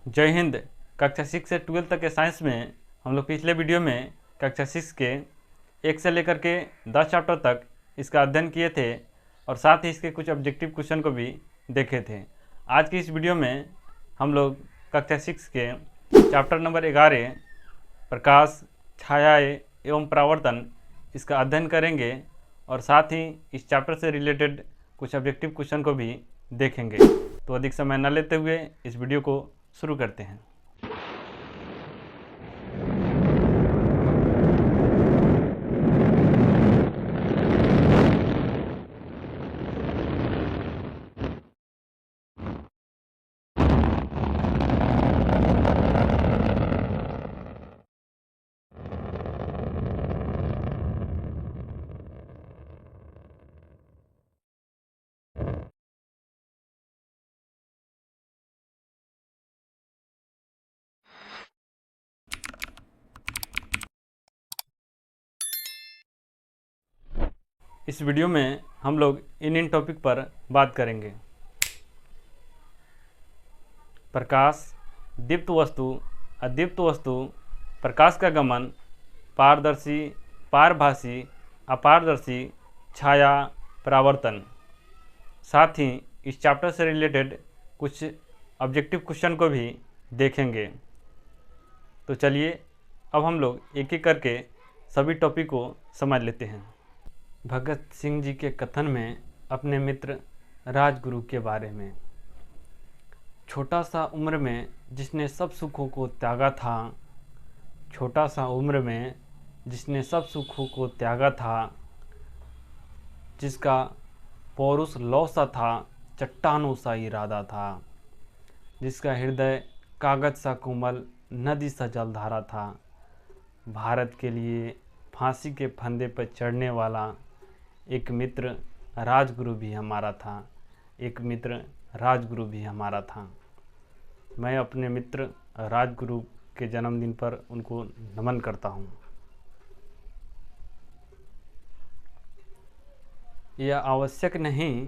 जय हिंद। कक्षा 6 से 12 तक के साइंस में हम लोग पिछले वीडियो में कक्षा 6 के 1 से लेकर के 10 चैप्टर तक इसका अध्ययन किए थे और साथ ही इसके कुछ ऑब्जेक्टिव क्वेश्चन को भी देखे थे। आज की इस वीडियो में हम लोग कक्षा 6 के चैप्टर नंबर 11 प्रकाश, छायाएँ एवं परावर्तन इसका अध्ययन करेंगे और साथ ही इस चैप्टर से रिलेटेड कुछ ऑब्जेक्टिव क्वेश्चन को भी देखेंगे। तो अधिक समय न लेते हुए इस वीडियो को शुरू करते हैं। इस वीडियो में हम लोग इन टॉपिक पर बात करेंगे। प्रकाश, दीप्त वस्तु, अदीप्त वस्तु, प्रकाश का गमन, पारदर्शी, पारभासी, अपारदर्शी, छाया, परावर्तन। साथ ही इस चैप्टर से रिलेटेड कुछ ऑब्जेक्टिव क्वेश्चन को भी देखेंगे। तो चलिए अब हम लोग एक एक करके सभी टॉपिक को समझ लेते हैं। भगत सिंह जी के कथन में अपने मित्र राजगुरु के बारे में। छोटा सा उम्र में जिसने सब सुखों को त्यागा था, छोटा सा उम्र में जिसने सब सुखों को त्यागा था, जिसका पौरुष लौ सा था, चट्टानों सा इरादा था, जिसका हृदय कागज सा कोमल, नदी सा जलधारा था, भारत के लिए फांसी के फंदे पर चढ़ने वाला एक मित्र राजगुरु भी हमारा था, एक मित्र राजगुरु भी हमारा था। मैं अपने मित्र राजगुरु के जन्मदिन पर उनको नमन करता हूँ। यह आवश्यक नहीं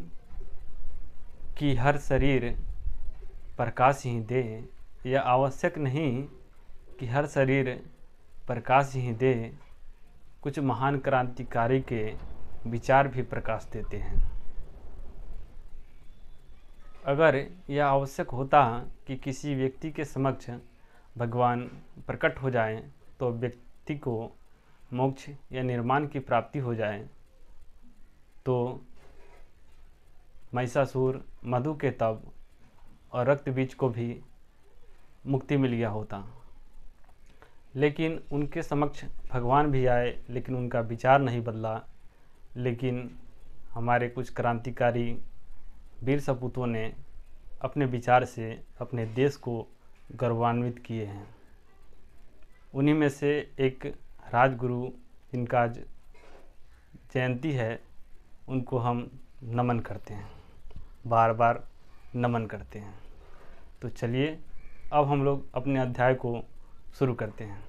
कि हर शरीर प्रकाश ही दे, यह आवश्यक नहीं कि हर शरीर प्रकाश ही दे, कुछ महान क्रांतिकारी के विचार भी प्रकाश देते हैं। अगर यह आवश्यक होता कि किसी व्यक्ति के समक्ष भगवान प्रकट हो जाए तो व्यक्ति को मोक्ष या निर्माण की प्राप्ति हो जाए, तो महिषासुर, मधु के तप और रक्त बीज को भी मुक्ति मिल गया होता। लेकिन उनके समक्ष भगवान भी आए, लेकिन उनका विचार नहीं बदला। लेकिन हमारे कुछ क्रांतिकारी वीर सपूतों ने अपने विचार से अपने देश को गौरवान्वित किए हैं। उन्हीं में से एक राजगुरु, जिनका आज जयंती है, उनको हम नमन करते हैं, बार बार नमन करते हैं। तो चलिए अब हम लोग अपने अध्याय को शुरू करते हैं।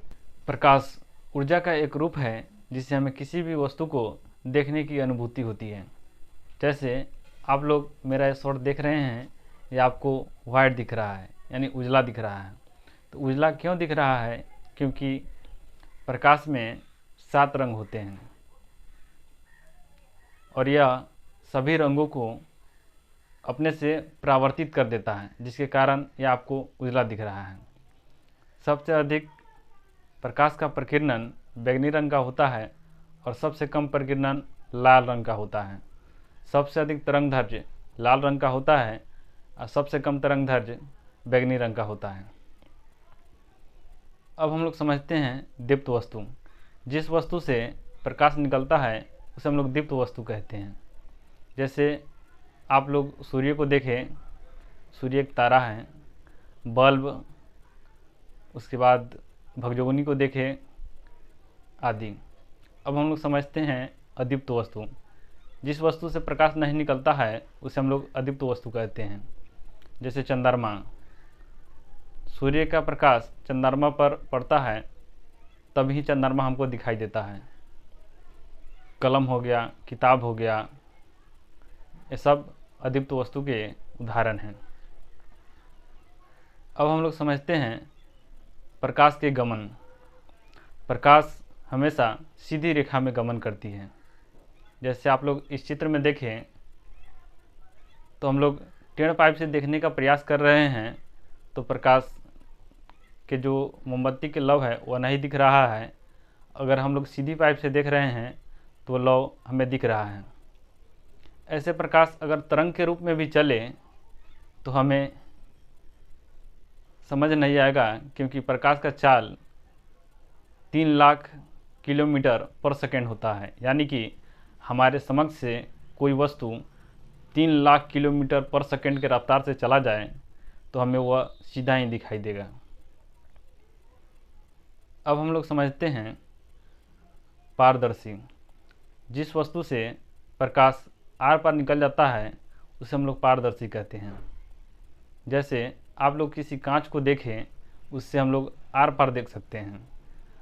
प्रकाश ऊर्जा का एक रूप है जिससे हमें किसी भी वस्तु को देखने की अनुभूति होती है। जैसे आप लोग मेरा ये शॉट देख रहे हैं, ये आपको वाइट दिख रहा है, यानी उजला दिख रहा है। तो उजला क्यों दिख रहा है? क्योंकि प्रकाश में 7 रंग होते हैं और यह सभी रंगों को अपने से परावर्तित कर देता है, जिसके कारण यह आपको उजला दिख रहा है। सबसे अधिक प्रकाश का प्रकीर्णन बैंगनी रंग का होता है और सबसे कम प्रकीर्णन लाल रंग का होता है। सबसे अधिक तरंगदैर्घ्य लाल रंग का होता है और सबसे कम तरंगदैर्घ्य बैंगनी रंग का होता है। अब हम लोग समझते हैं दीप्त वस्तु। जिस वस्तु से प्रकाश निकलता है उसे हम लोग दीप्त वस्तु कहते हैं। जैसे आप लोग सूर्य को देखें, सूर्य एक तारा है। बल्ब, उसके बाद भगजोगनी को देखें आदि। अब हम लोग समझते हैं अदीप्त वस्तु। जिस वस्तु से प्रकाश नहीं निकलता है उसे हम लोग अदीप्त वस्तु कहते हैं। जैसे चंद्रमा, सूर्य का प्रकाश चंद्रमा पर पड़ता है तभी चंद्रमा हमको दिखाई देता है। कलम हो गया, किताब हो गया, ये सब अदीप्त वस्तु के उदाहरण हैं। अब हम लोग समझते हैं प्रकाश के गमन। प्रकाश हमेशा सीधी रेखा में गमन करती है। जैसे आप लोग इस चित्र में देखें तो हम लोग टेढ़ पाइप से देखने का प्रयास कर रहे हैं तो प्रकाश के जो मोमबत्ती के लौ है वह नहीं दिख रहा है। अगर हम लोग सीधी पाइप से देख रहे हैं तो लौ हमें दिख रहा है। ऐसे प्रकाश अगर तरंग के रूप में भी चले तो हमें समझ नहीं आएगा, क्योंकि प्रकाश का चाल 3 लाख किलोमीटर पर सेकेंड होता है। यानी कि हमारे समक्ष से कोई वस्तु 3 लाख किलोमीटर पर सेकेंड के रफ्तार से चला जाए तो हमें वह सीधा ही दिखाई देगा। अब हम लोग समझते हैं पारदर्शी। जिस वस्तु से प्रकाश आर पार निकल जाता है उसे हम लोग पारदर्शी कहते हैं। जैसे आप लोग किसी कांच को देखें, उससे हम लोग आर पार देख सकते हैं।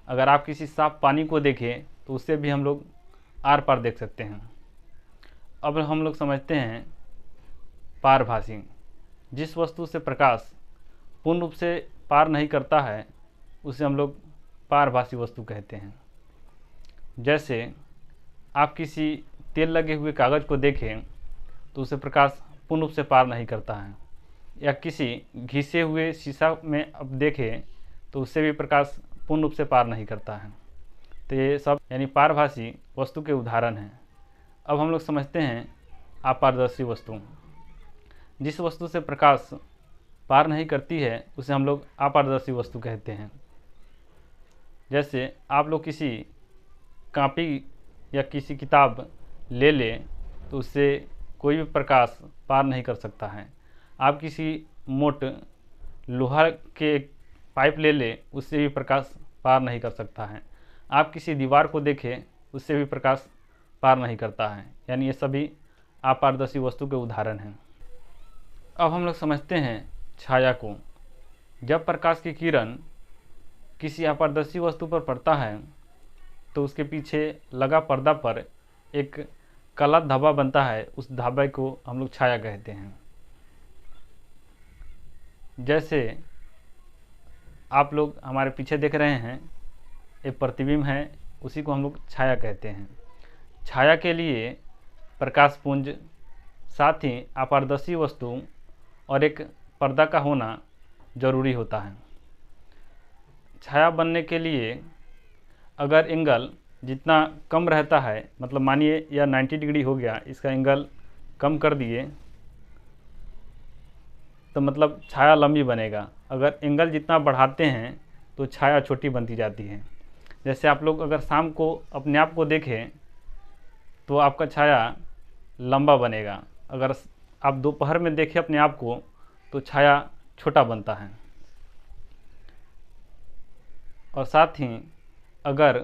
अगर आप किसी साफ पानी को देखें तो उससे भी हम लोग आर पार देख सकते हैं। अब हम लोग समझते हैं पारभासी। जिस वस्तु से प्रकाश पूर्ण रूप से पार नहीं करता है उसे हम लोग पारभासी वस्तु कहते हैं। जैसे आप किसी तेल लगे हुए कागज़ को देखें तो उसे प्रकाश पूर्ण रूप से पार नहीं करता है, या किसी घिसे हुए शीशा में अब देखें तो उससे भी प्रकाश पूर्ण रूप से पार नहीं करता है। तो ये सब यानी पारभासी वस्तु के उदाहरण हैं। अब हम लोग समझते हैं अपारदर्शी वस्तु। जिस वस्तु से प्रकाश पार नहीं करती है उसे हम लोग अपारदर्शी वस्तु कहते हैं। जैसे आप लोग किसी कॉपी या किसी किताब ले लें तो उससे कोई भी प्रकाश पार नहीं कर सकता है। आप किसी मोट लोहा के पाइप ले लें, उससे भी प्रकाश पार नहीं कर सकता है। आप किसी दीवार को देखें, उससे भी प्रकाश पार नहीं करता है। यानी ये सभी अपारदर्शी वस्तु के उदाहरण हैं। अब हम लोग समझते हैं छाया को। जब प्रकाश की किरण किसी अपारदर्शी वस्तु पर पड़ता है तो उसके पीछे लगा पर्दा पर एक काला धब्बा बनता है। उस धब्बे को हम लोग छाया कहते हैं। जैसे आप लोग हमारे पीछे देख रहे हैं, एक प्रतिबिंब है, उसी को हम लोग छाया कहते हैं। छाया के लिए प्रकाश पुंज, साथ ही अपारदर्शी वस्तु और एक पर्दा का होना जरूरी होता है। छाया बनने के लिए अगर एंगल जितना कम रहता है, मतलब मानिए यह 90 डिग्री हो गया, इसका एंगल कम कर दिए तो मतलब छाया लंबी बनेगा। अगर एंगल जितना बढ़ाते हैं तो छाया छोटी बनती जाती है। जैसे आप लोग अगर शाम को अपने आप को देखें तो आपका छाया लंबा बनेगा। अगर आप दोपहर में देखें अपने आप को तो छाया छोटा बनता है। और साथ ही अगर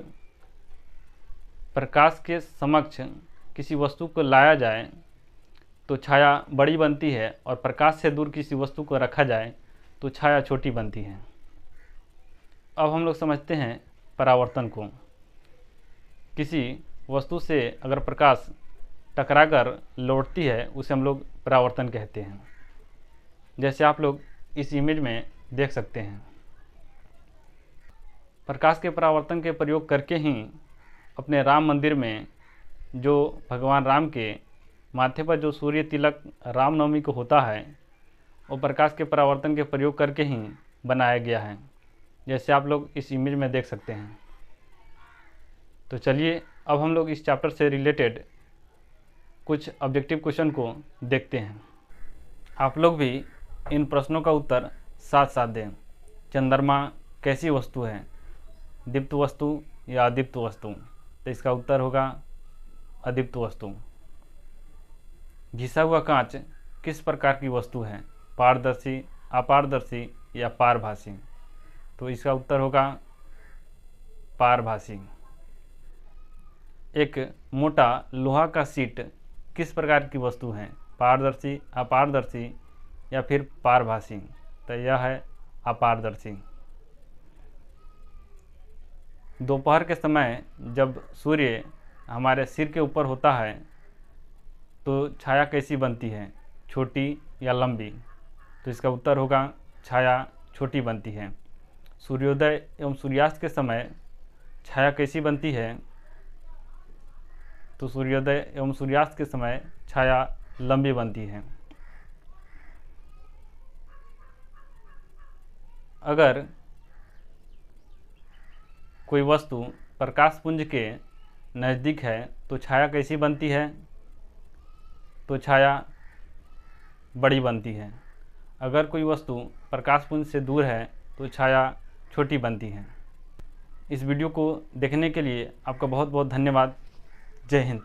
प्रकाश के समक्ष किसी वस्तु को लाया जाए तो छाया बड़ी बनती है, और प्रकाश से दूर किसी वस्तु को रखा जाए तो छाया छोटी बनती है। अब हम लोग समझते हैं परावर्तन को। किसी वस्तु से अगर प्रकाश टकराकर लौटती है उसे हम लोग परावर्तन कहते हैं। जैसे आप लोग इस इमेज में देख सकते हैं, प्रकाश के परावर्तन के प्रयोग करके ही अपने राम मंदिर में जो भगवान राम के माथे पर जो सूर्य तिलक रामनवमी को होता है वो प्रकाश के परावर्तन के प्रयोग करके ही बनाया गया है। जैसे आप लोग इस इमेज में देख सकते हैं। तो चलिए अब हम लोग इस चैप्टर से रिलेटेड कुछ ऑब्जेक्टिव क्वेश्चन को देखते हैं। आप लोग भी इन प्रश्नों का उत्तर साथ साथ दें। चंद्रमा कैसी वस्तु है, दीप्त वस्तु या अदीप्त वस्तु? तो इसका उत्तर होगा अदीप्त वस्तु। घिसा हुआ कांच किस प्रकार की वस्तु है, पारदर्शी, अपारदर्शी या पारभासी? तो इसका उत्तर होगा पारभासी। एक मोटा लोहा का सीट किस प्रकार की वस्तु है, पारदर्शी, अपारदर्शी या फिर पारभासी? तो यह है अपारदर्शी। दोपहर के समय जब सूर्य हमारे सिर के ऊपर होता है तो छाया कैसी बनती है, छोटी या लंबी? तो इसका उत्तर होगा छाया छोटी बनती है। सूर्योदय एवं सूर्यास्त के समय छाया कैसी बनती है? तो सूर्योदय एवं सूर्यास्त के समय छाया लंबी बनती है। अगर कोई वस्तु प्रकाश पुंज के नज़दीक है तो छाया कैसी बनती है? तो छाया बड़ी बनती है। अगर कोई वस्तु प्रकाश पुंज से दूर है तो छाया छोटी बनती है। इस वीडियो को देखने के लिए आपका बहुत बहुत धन्यवाद। जय हिंद।